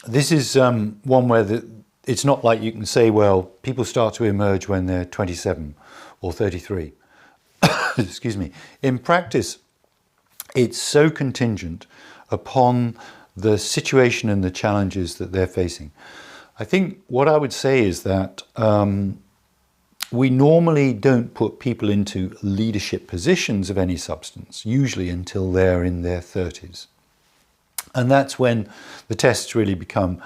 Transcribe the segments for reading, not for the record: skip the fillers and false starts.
This is one where it's not like you can say, well, people start to emerge when they're 27 or 33. Excuse me. In practice, it's so contingent upon the situation and the challenges that they're facing. I think what I would say is that we normally don't put people into leadership positions of any substance, usually until they're in their 30s. And that's when the tests really become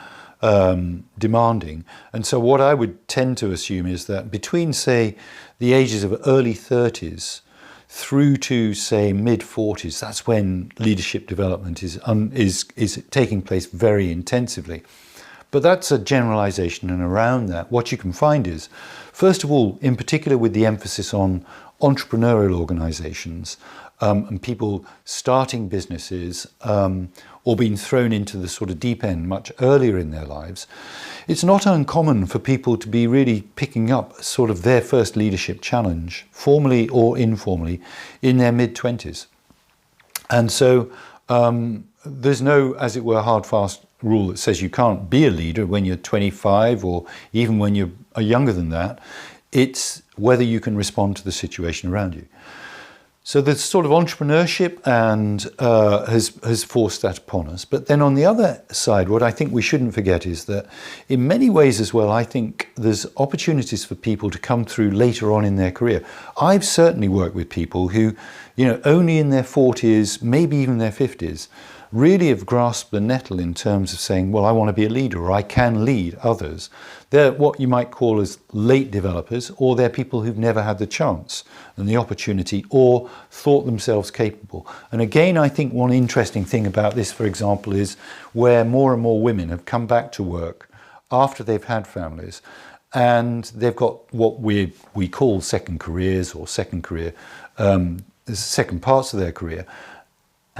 demanding. And so what I would tend to assume is that between, say, the ages of early 30s through to, say, mid-40s, that's when leadership development is taking place very intensively. But that's a generalization, and around that, what you can find is, first of all, in particular with the emphasis on entrepreneurial organizations and people starting businesses or being thrown into the sort of deep end much earlier in their lives, it's not uncommon for people to be really picking up sort of their first leadership challenge, formally or informally, in their mid-20s. And so there's no, as it were, hard, fast rule that says you can't be a leader when you're 25 or even when you're younger than that. It's whether you can respond to the situation around you. So the sort of entrepreneurship and has forced that upon us. But then on the other side, what I think we shouldn't forget is that in many ways as well, I think there's opportunities for people to come through later on in their career. I've certainly worked with people who, only in their 40s, maybe even their 50s, really have grasped the nettle in terms of saying, well, I want to be a leader, or I can lead others. They're what you might call as late developers, or they're people who've never had the chance and the opportunity or thought themselves capable. And again, I think one interesting thing about this, for example, is where more and more women have come back to work after they've had families, and they've got what we call second careers or second parts of their career.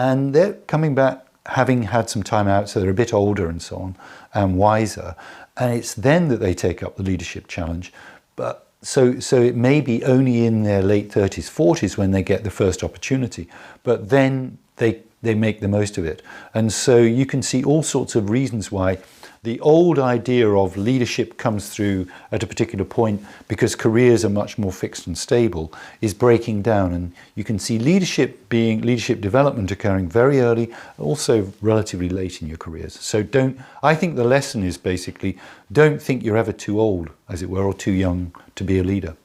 And they're coming back having had some time out, so they're a bit older and so on, and wiser. And it's then that they take up the leadership challenge. But so it may be only in their late 30s, 40s when they get the first opportunity, but then they make the most of it. And so you can see all sorts of reasons why the old idea of leadership comes through at a particular point because careers are much more fixed and stable is breaking down. And you can see leadership development occurring very early, also relatively late in your careers. So I think the lesson is basically, don't think you're ever too old, as it were, or too young to be a leader.